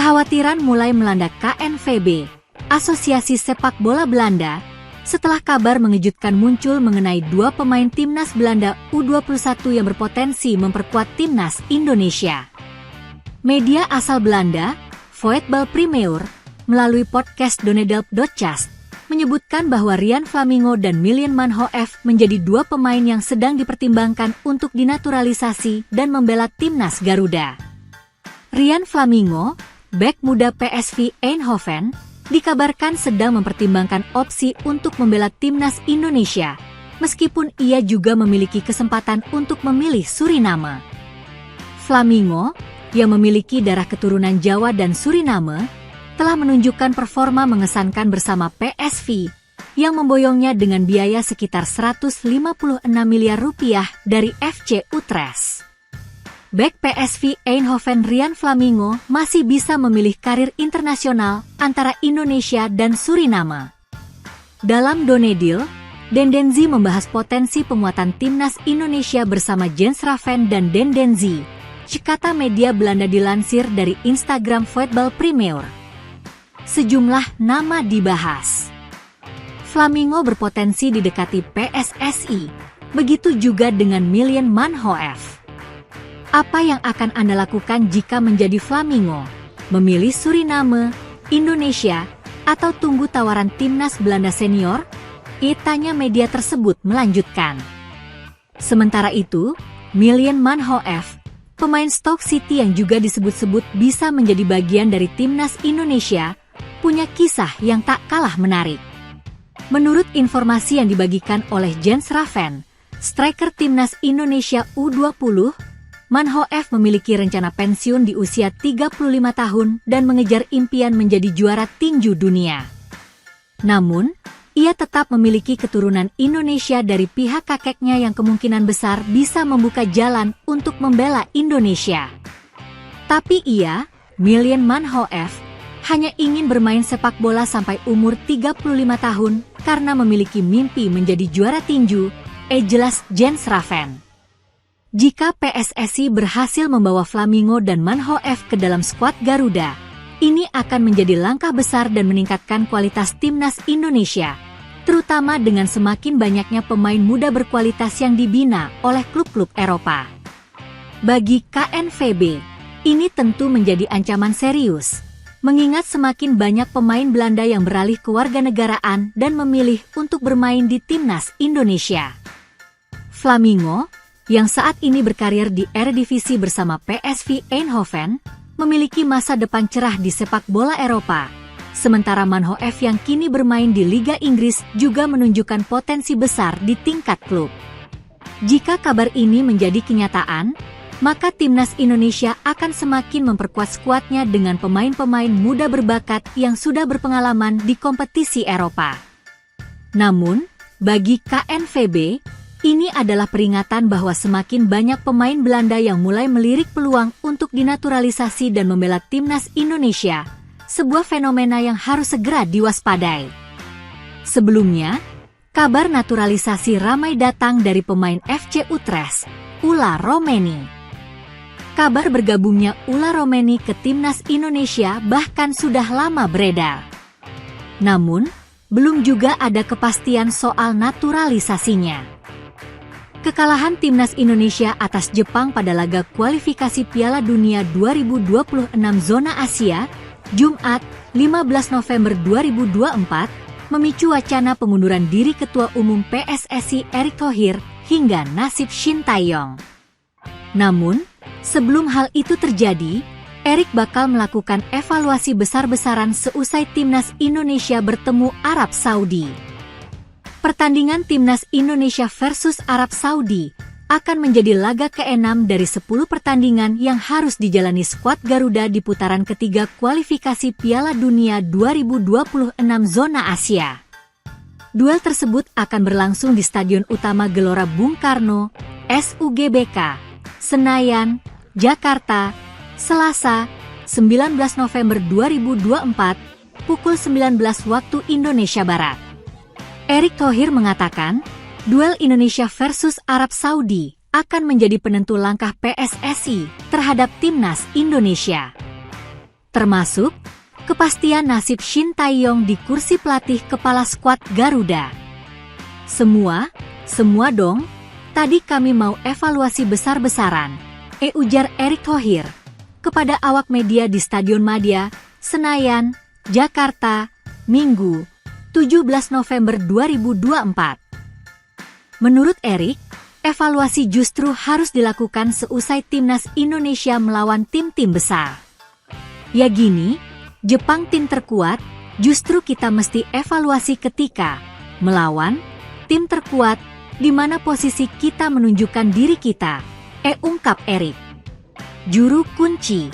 Kekhawatiran mulai melanda KNVB, Asosiasi Sepak Bola Belanda, setelah kabar mengejutkan muncul mengenai dua pemain timnas Belanda U21 yang berpotensi memperkuat timnas Indonesia. Media asal Belanda, Voetbal Premier, melalui podcast Donnedelp.cast, menyebutkan bahwa Ryan Flamingo dan Milan Manhoef menjadi dua pemain yang sedang dipertimbangkan untuk dinaturalisasi dan membela timnas Garuda. Ryan Flamingo, bek muda PSV Eindhoven, dikabarkan sedang mempertimbangkan opsi untuk membela timnas Indonesia, meskipun ia juga memiliki kesempatan untuk memilih Suriname. Flamingo, yang memiliki darah keturunan Jawa dan Suriname, telah menunjukkan performa mengesankan bersama PSV, yang memboyongnya dengan biaya sekitar 156 miliar rupiah dari FC Utrecht. Bek PSV Eindhoven Ryan Flamingo masih bisa memilih karir internasional antara Indonesia dan Suriname. Dalam Donedil, Dendenzi membahas potensi penguatan timnas Indonesia bersama Jens Raven dan Dendenzi. Kata media Belanda dilansir dari Instagram Voetbal Premier. Sejumlah nama dibahas. Flamingo berpotensi didekati PSSI, begitu juga dengan Milan Manhoef. Apa yang akan Anda lakukan jika menjadi Flamingo? Memilih Suriname, Indonesia, atau tunggu tawaran timnas Belanda senior? Tanya media tersebut melanjutkan. Sementara itu, Milan Manhoef, pemain Stoke City yang juga disebut-sebut bisa menjadi bagian dari timnas Indonesia, punya kisah yang tak kalah menarik. Menurut informasi yang dibagikan oleh Jens Raven, striker timnas Indonesia U20, Manhoef memiliki rencana pensiun di usia 35 tahun dan mengejar impian menjadi juara tinju dunia. Namun, ia tetap memiliki keturunan Indonesia dari pihak kakeknya yang kemungkinan besar bisa membuka jalan untuk membela Indonesia. Tapi ia, Milan Manhoef, hanya ingin bermain sepak bola sampai umur 35 tahun karena memiliki mimpi menjadi juara tinju, jelas Jens Raven. Jika PSSI berhasil membawa Flamingo dan Manhoef ke dalam skuad Garuda, ini akan menjadi langkah besar dan meningkatkan kualitas timnas Indonesia, terutama dengan semakin banyaknya pemain muda berkualitas yang dibina oleh klub-klub Eropa. Bagi KNVB, ini tentu menjadi ancaman serius, mengingat semakin banyak pemain Belanda yang beralih ke warganegaraan dan memilih untuk bermain di timnas Indonesia. Flamingo, yang saat ini berkarir di Eredivisie bersama PSV Eindhoven, memiliki masa depan cerah di sepak bola Eropa. Sementara Manhoef yang kini bermain di Liga Inggris juga menunjukkan potensi besar di tingkat klub. Jika kabar ini menjadi kenyataan, maka timnas Indonesia akan semakin memperkuat skuadnya dengan pemain-pemain muda berbakat yang sudah berpengalaman di kompetisi Eropa. Namun, bagi KNVB, ini adalah peringatan bahwa semakin banyak pemain Belanda yang mulai melirik peluang untuk dinaturalisasi dan membela timnas Indonesia, sebuah fenomena yang harus segera diwaspadai. Sebelumnya, kabar naturalisasi ramai datang dari pemain FC Utrecht, Ulla Romeni. Kabar bergabungnya Ulla Romeni ke timnas Indonesia bahkan sudah lama beredar. Namun, belum juga ada kepastian soal naturalisasinya. Kekalahan timnas Indonesia atas Jepang pada laga kualifikasi Piala Dunia 2026 zona Asia, Jumat, 15 November 2024, memicu wacana pengunduran diri Ketua Umum PSSI Erick Thohir hingga nasib Shin Tae-yong. Namun, sebelum hal itu terjadi, Erick bakal melakukan evaluasi besar-besaran seusai timnas Indonesia bertemu Arab Saudi. Pertandingan timnas Indonesia versus Arab Saudi akan menjadi laga ke-6 dari 10 pertandingan yang harus dijalani skuad Garuda di putaran ketiga kualifikasi Piala Dunia 2026 zona Asia. Duel tersebut akan berlangsung di Stadion Utama Gelora Bung Karno, SUGBK, Senayan, Jakarta, Selasa, 19 November 2024, pukul 19 waktu Indonesia Barat. Erick Thohir mengatakan, duel Indonesia versus Arab Saudi akan menjadi penentu langkah PSSI terhadap timnas Indonesia. termasuk kepastian nasib Shin Tae-yong di kursi pelatih kepala skuad Garuda. Semua dong. Tadi kami mau evaluasi besar-besaran, ujar Erick Thohir kepada awak media di Stadion Madia, Senayan, Jakarta, Minggu, 17 November 2024. Menurut Erick, evaluasi justru harus dilakukan seusai timnas Indonesia melawan tim-tim besar. Ya gini, Jepang tim terkuat, justru kita mesti evaluasi ketika melawan tim terkuat, di mana posisi kita menunjukkan diri kita, ungkap Erick. Juru kunci.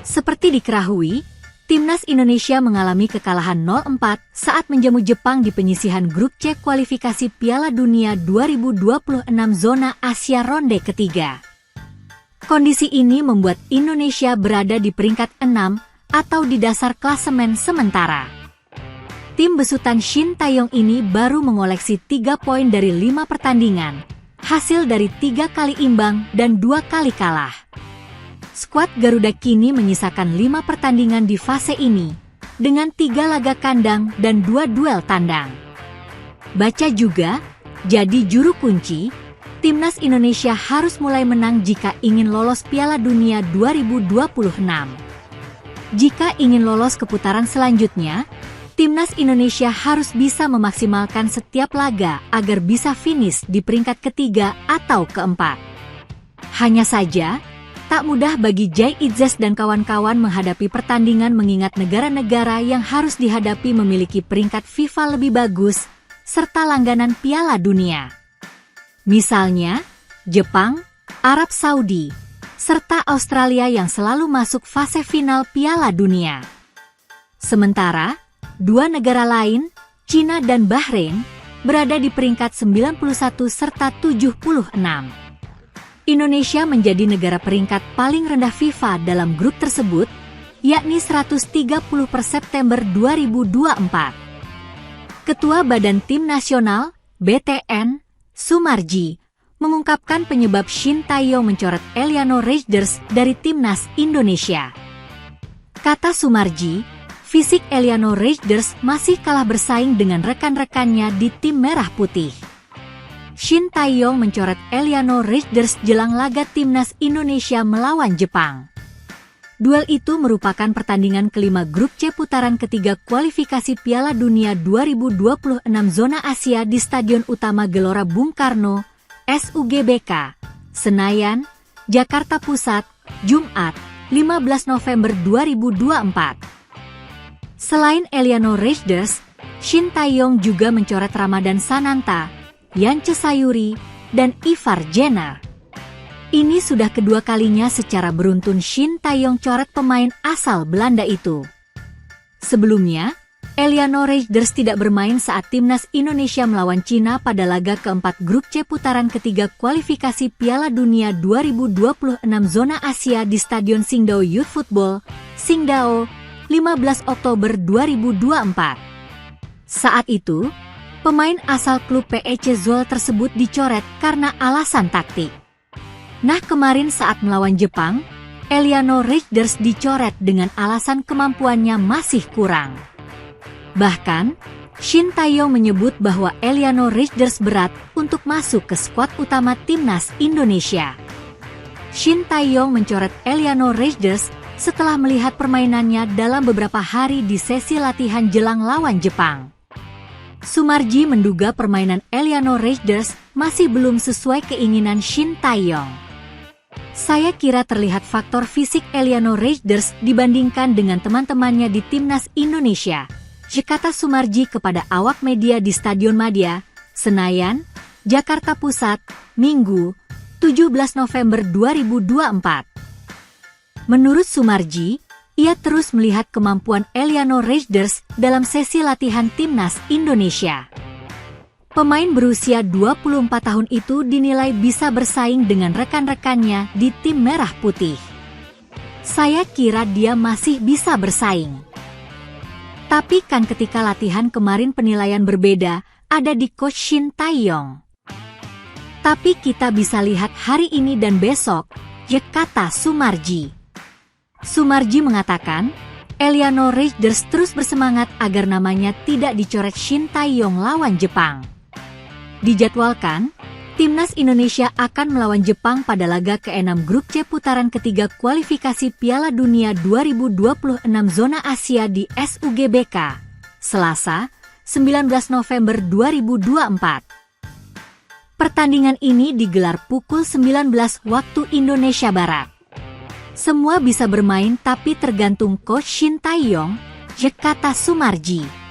Seperti diketahui, timnas Indonesia mengalami kekalahan 0-4 saat menjamu Jepang di penyisihan grup C kualifikasi Piala Dunia 2026 zona Asia ronde ketiga. Kondisi ini membuat Indonesia berada di peringkat 6 atau di dasar klasemen sementara. Tim besutan Shin Tae-yong ini baru mengoleksi 3 poin dari 5 pertandingan, hasil dari 3 kali imbang dan 2 kali kalah. Skuad Garuda kini menyisakan 5 pertandingan di fase ini, dengan 3 laga kandang dan 2 duel tandang. Baca juga, jadi juru kunci, timnas Indonesia harus mulai menang jika ingin lolos Piala Dunia 2026. Jika ingin lolos ke putaran selanjutnya, timnas Indonesia harus bisa memaksimalkan setiap laga agar bisa finish di peringkat ketiga atau keempat. Hanya saja, tak mudah bagi Jay Itzes dan kawan-kawan menghadapi pertandingan mengingat negara-negara yang harus dihadapi memiliki peringkat FIFA lebih bagus, serta langganan Piala Dunia. Misalnya, Jepang, Arab Saudi, serta Australia yang selalu masuk fase final Piala Dunia. Sementara, 2 negara lain, Cina dan Bahrain, berada di peringkat 91 serta 76. Indonesia menjadi negara peringkat paling rendah FIFA dalam grup tersebut, yakni 130 per September 2024. Ketua Badan Tim Nasional, BTN, Sumarji, mengungkapkan penyebab Shin Tae-yong mencoret Eliano Reijnders dari timnas Indonesia. Kata Sumarji, fisik Eliano Reijnders masih kalah bersaing dengan rekan-rekannya di tim merah putih. Shin Tae-yong mencoret Eliano Reijnders jelang laga timnas Indonesia melawan Jepang. Duel itu merupakan pertandingan kelima grup C putaran ketiga kualifikasi Piala Dunia 2026 zona Asia di Stadion Utama Gelora Bung Karno, SUGBK, Senayan, Jakarta Pusat, Jumat, 15 November 2024. Selain Eliano Reijnders, Shin Tae-yong juga mencoret Ramadan Sananta, Yance Sayuri, dan Ivar Jenner. Ini sudah kedua kalinya secara beruntun Shin Tae-yong coret pemain asal Belanda itu. Sebelumnya, Eliano Reijnders tidak bermain saat timnas Indonesia melawan Cina pada laga keempat grup C putaran ketiga kualifikasi Piala Dunia 2026 zona Asia di Stadion Qingdao Youth Football, Qingdao, 15 Oktober 2024. Saat itu, pemain asal klub PEC Zwolle tersebut dicoret karena alasan taktik. Nah, kemarin saat melawan Jepang, Eliano Reijnders dicoret dengan alasan kemampuannya masih kurang. Bahkan, Shin Tae-yong menyebut bahwa Eliano Reijnders berat untuk masuk ke skuad utama timnas Indonesia. Shin Tae-yong mencoret Eliano Reijnders setelah melihat permainannya dalam beberapa hari di sesi latihan jelang lawan Jepang. Sumarji menduga permainan Eliano Reijnders masih belum sesuai keinginan Shin Tae-yong. Saya kira terlihat faktor fisik Eliano Reijnders dibandingkan dengan teman-temannya di timnas Indonesia, kata Sumarji kepada awak media di Stadion Madia, Senayan, Jakarta Pusat, Minggu, 17 November 2024. Menurut Sumarji, ia terus melihat kemampuan Eliano Reijnders dalam sesi latihan timnas Indonesia. Pemain berusia 24 tahun itu dinilai bisa bersaing dengan rekan-rekannya di tim merah putih. Saya kira dia masih bisa bersaing. Tapi kan ketika latihan kemarin penilaian berbeda, ada di coach Shin Tae-yong. Tapi kita bisa lihat hari ini dan besok, kata Sumarji. Sumarji mengatakan, Eliano Raiders terus bersemangat agar namanya tidak dicoret Shin Tae-yong lawan Jepang. Dijadwalkan, Timnas Indonesia akan melawan Jepang pada laga ke-6 Grup C putaran ketiga kualifikasi Piala Dunia 2026 Zona Asia di SUGBK, Selasa, 19 November 2024. Pertandingan ini digelar pukul 19 waktu Indonesia Barat. Semua bisa bermain tapi tergantung coach Shin Tae-yong, kata Sumarji.